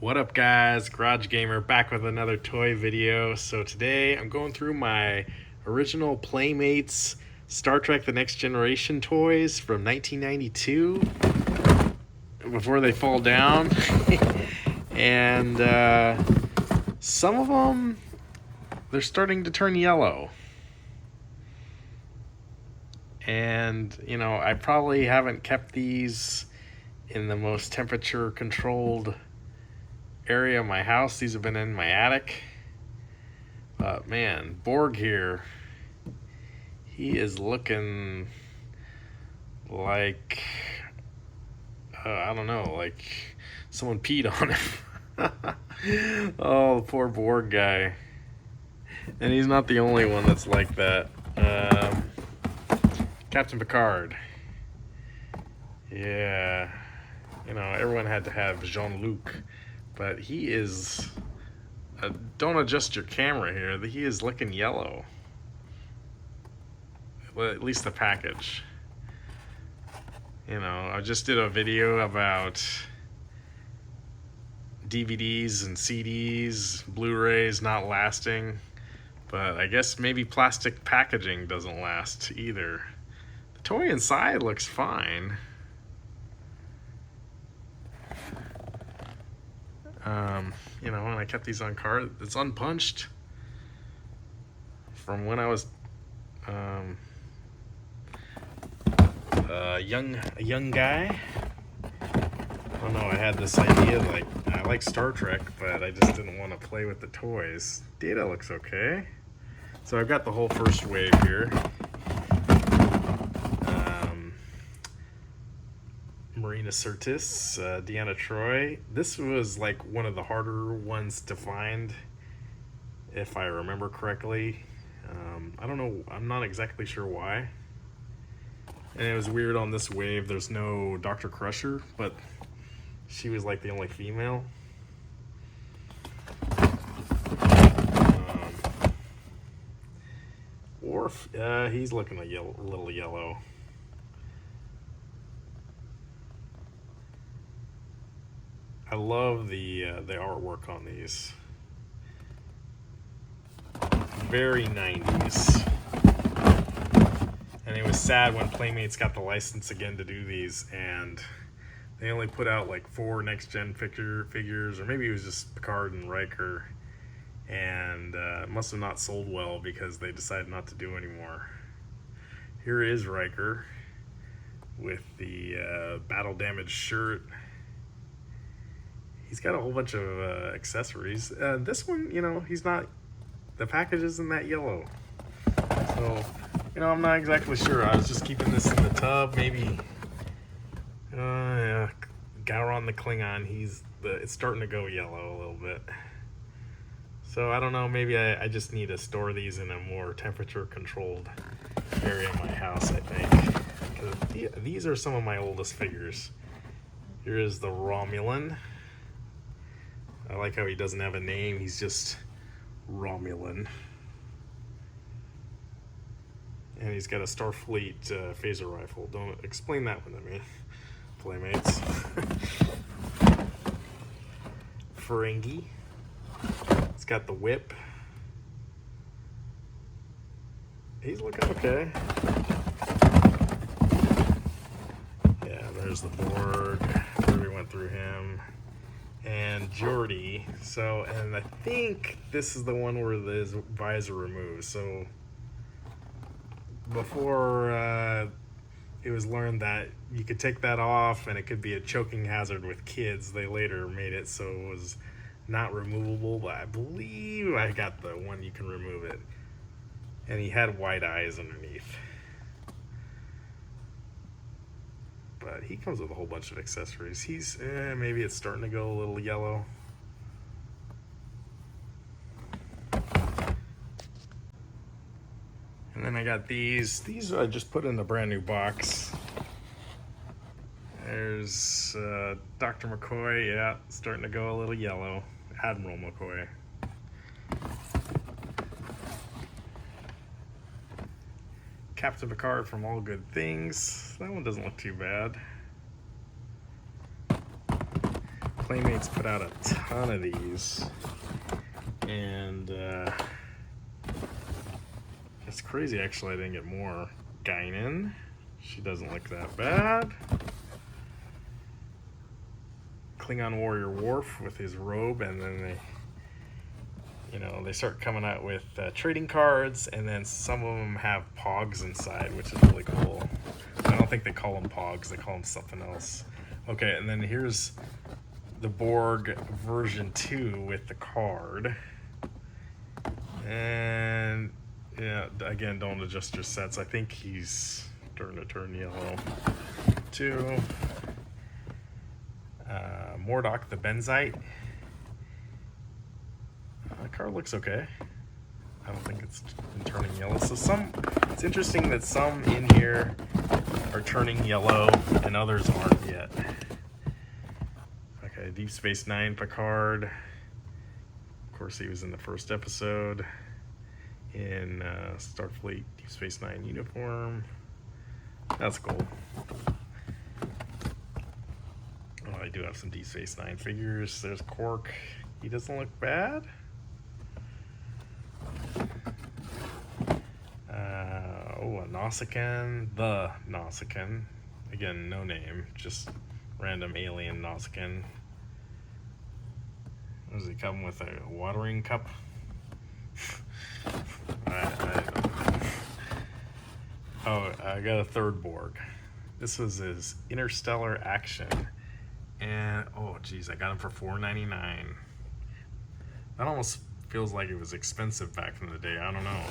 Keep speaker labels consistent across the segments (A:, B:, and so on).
A: What up guys, Garage Gamer back with another toy video. So today I'm going through my original Playmates Star Trek The Next Generation toys from 1992 before they fall down. And some of them, they're starting to turn yellow. And, I probably haven't kept these in the most temperature controlled area of my house. These have been in my attic. But man, Borg here, he is looking like, I don't know, like someone peed on him. Oh, poor Borg guy. And he's not the only one that's like that. Captain Picard. Yeah. Everyone had to have Jean-Luc. But he is, don't adjust your camera here, he is looking yellow. Well, at least the package. I just did a video about DVDs and CDs, Blu-rays not lasting. But I guess maybe plastic packaging doesn't last either. The toy inside looks fine. When I kept these on card, it's unpunched from when I was a young guy. I don't know, I had this idea, like, I like Star Trek, but I just didn't want to play with the toys. Data looks okay. So I've got the whole first wave here. Marina Sirtis, Deanna Troi. This was like one of the harder ones to find, if I remember correctly. I don't know, I'm not exactly sure why. And it was weird on this wave, there's no Dr. Crusher, but she was like the only female. Worf, he's looking a little yellow. I love the artwork on these. Very 90s. And it was sad when Playmates got the license again to do these, and they only put out like 4 next-gen figures, or maybe it was just Picard and Riker, and it must have not sold well because they decided not to do anymore. Here is Riker with the battle-damaged shirt. He's got a whole bunch of accessories. This one, he's not, the package isn't that yellow. So, I'm not exactly sure. I was just keeping this in the tub. Maybe, yeah, Gowron the Klingon, it's starting to go yellow a little bit. So, I don't know, maybe I just need to store these in a more temperature controlled area of my house, I think. Because these are some of my oldest figures. Here is the Romulan. I like how he doesn't have a name, he's just Romulan. And he's got a Starfleet phaser rifle. Don't explain that one to me, Playmates. Ferengi. It's got the whip. He's looking okay. Yeah, there's the Borg. We went through him. And Geordi. So, and I think this is the one where the visor removes. So, before it was learned that you could take that off and it could be a choking hazard with kids, they later made it so it was not removable, but I believe I got the one you can remove it. And he had white eyes underneath. But he comes with a whole bunch of accessories. He's, maybe it's starting to go a little yellow. And then I got these. These I just put in a brand new box. There's Dr. McCoy, yeah, starting to go a little yellow. Admiral McCoy. Captain Picard from All Good Things. That one doesn't look too bad. Playmates put out a ton of these, and it's crazy actually I didn't get more. Guinan, she doesn't look that bad. Klingon Warrior Worf with his robe, and then they start coming out with trading cards, and then some of them have pogs inside, which is really cool. I don't think they call them pogs, they call them something else. Okay, and then here's the Borg version 2 with the card. And yeah, again, don't adjust your sets. I think he's starting to turn yellow too. Mordok the Benzite. The card looks okay. I don't think it's been turning yellow. So it's interesting that some in here are turning yellow and others aren't yet. Okay, Deep Space Nine Picard. Of course, he was in the first episode in Starfleet Deep Space Nine uniform. That's cool. Oh, I do have some Deep Space Nine figures. There's Quark. He doesn't look bad. A Nausicaan. The Nausicaan. Again, no name. Just random alien Nausicaan. Does he come with a watering cup? I got a third Borg. This was his Interstellar Action. And, oh geez, I got him for $4.99. That almost feels like it was expensive back in the day. I don't know.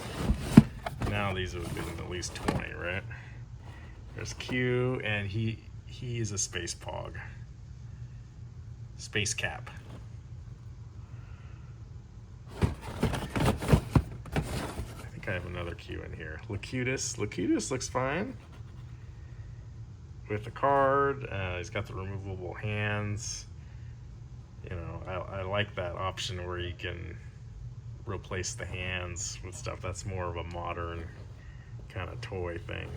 A: Now these would have been at least 20, right? There's Q, and he is a space pog. Space cap. I think I have another Q in here. Locutus looks fine. With the card, he's got the removable hands. I like that option where you can replace the hands with stuff. That's more of a modern kind of toy thing.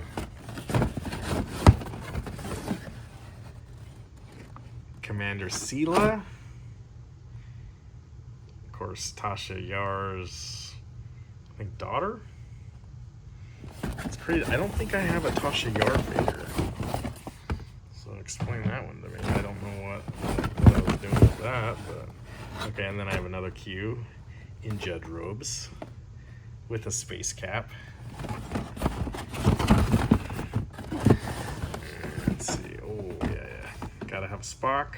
A: Commander Sela. Of course, Tasha Yar's, I think, daughter. It's crazy. I don't think I have a Tasha Yar figure. So explain that one to me. I don't know what I was doing with that, but okay. And then I have another Q in Judge robes with a space cap. Let's see. Oh yeah. Gotta have Spock.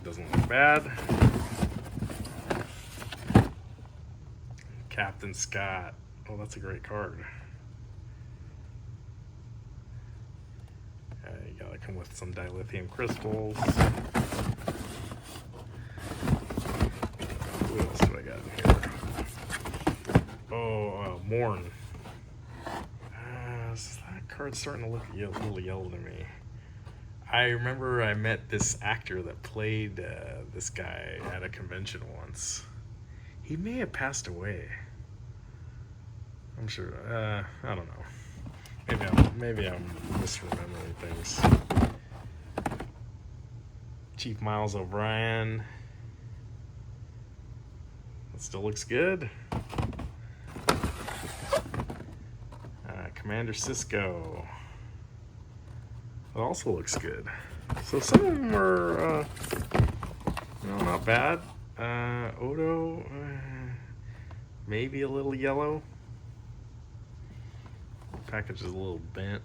A: Doesn't look bad. Captain Scott. Oh, that's a great card. You gotta come with some dilithium crystals. What else do I got in here? Oh, Morn. That card's starting to look a little yellow to me. I remember I met this actor that played this guy at a convention once. He may have passed away. I'm sure. I don't know. Maybe I'm misremembering things. Chief Miles O'Brien. That still looks good. Commander Sisko. It also looks good. So some of them are, not bad. Odo, maybe a little yellow. The package is a little bent.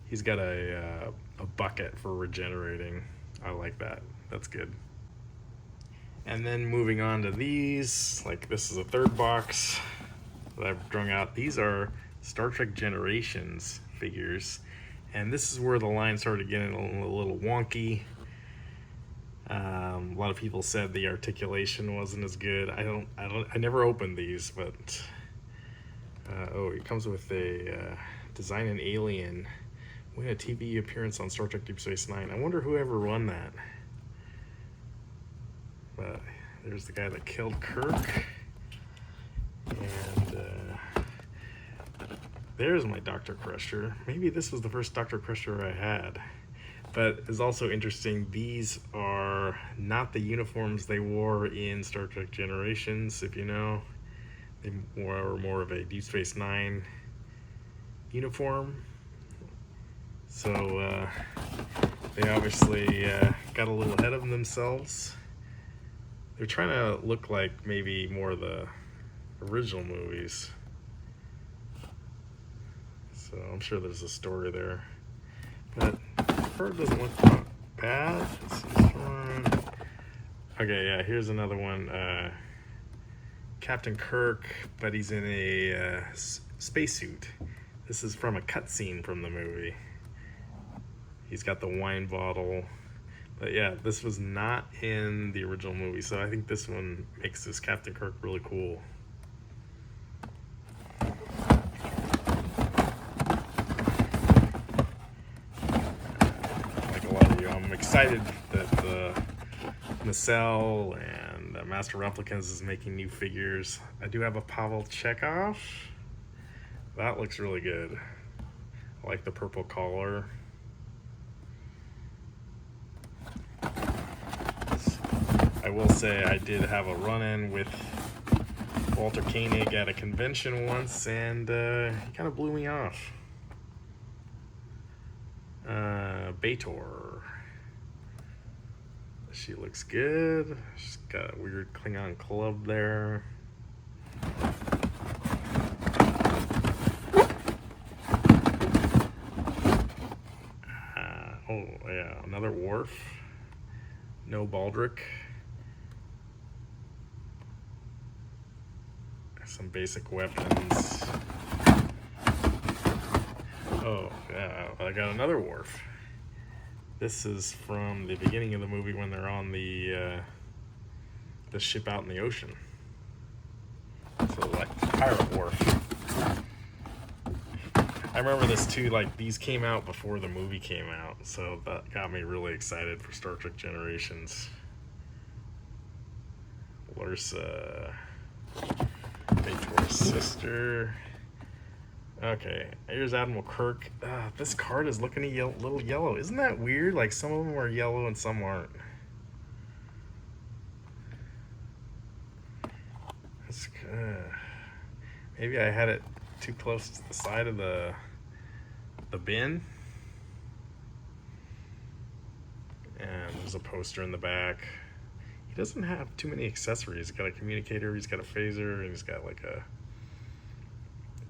A: He's got a bucket for regenerating. I like that. That's good. And then moving on to these, like this is a third box that I've drawn out. These are Star Trek Generations figures, and this is where the line started getting a little wonky. A lot of people said the articulation wasn't as good. I never opened these, but it comes with a design an alien, win a TV appearance on Star Trek Deep Space Nine. I wonder whoever won that. But there's the guy that killed Kirk, and there's my Dr. Crusher. Maybe this was the first Dr. Crusher I had. But it's also interesting, these are not the uniforms they wore in Star Trek Generations, if you know. They wore more of a Deep Space Nine uniform. So they obviously got a little ahead of themselves. They're trying to look like maybe more of the original movies. So I'm sure there's a story there. But fur doesn't look bad. Okay, yeah, here's another one. Captain Kirk, but he's in a spacesuit. This is from a cutscene from the movie. He's got the wine bottle. But yeah, this was not in the original movie, so I think this one makes this Captain Kirk really cool. Like a lot of you, I'm excited that the Nacelle and Master Replicants is making new figures. I do have a Pavel Chekhov. That looks really good. I like the purple collar. I will say I did have a run-in with Walter Koenig at a convention once, and he kind of blew me off. Bator. She looks good. She's got a weird Klingon club there. Oh yeah, another Worf. No Baldric. Some basic weapons. Oh yeah, I got another Worf. This is from the beginning of the movie when they're on the ship out in the ocean. So like Pirate Worf. I remember this too, like these came out before the movie came out, so that got me really excited for Star Trek Generations. Lursa, Bator's sister. Okay, here's Admiral Kirk. This card is looking a little yellow. Isn't that weird? Like some of them are yellow and some aren't. That's good. Maybe I had it too close to the side of the bin. And there's a poster in the back. He doesn't have too many accessories. He's got a communicator, he's got a phaser, and he's got like a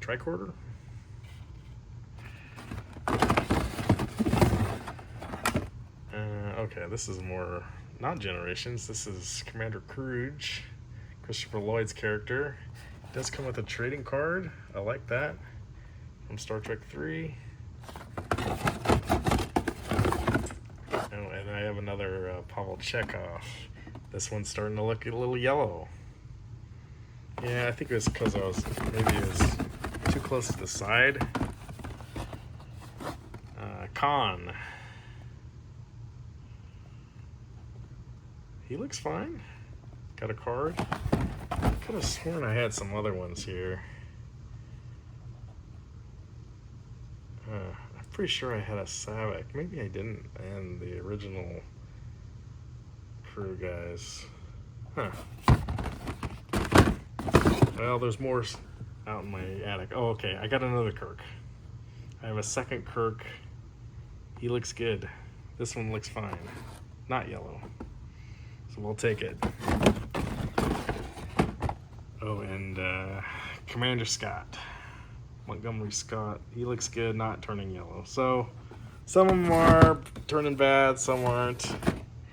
A: tricorder. Okay, this is more, not Generations, this is Commander Courage, Christopher Lloyd's character. It does come with a trading card, I like that, from Star Trek 3. Oh, and I have another Pavel Chekhov. This one's starting to look a little yellow. Yeah, I think it was because maybe it was too close to the side. Khan. He looks fine. Got a card. I could have sworn I had some other ones here. I'm pretty sure I had a Savak. Maybe I didn't. And the original crew guys. Huh. Well, there's more out in my attic. Oh, okay. I got another Kirk. I have a second Kirk. He looks good. This one looks fine. Not yellow. So we'll take it. Oh, and Commander Scott. Montgomery Scott. He looks good, not turning yellow. So some of them are turning bad, some aren't.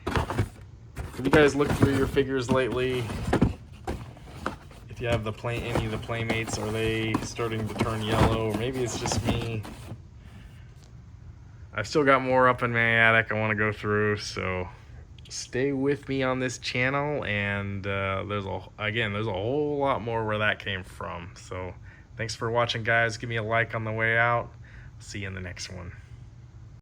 A: Have you guys looked through your figures lately? If you have any of the Playmates, are they starting to turn yellow? Or maybe it's just me. I've still got more up in my attic I want to go through, so stay with me on this channel, and there's a whole lot more where that came from. So thanks for watching, guys. Give me a like on the way out. See you in the next one.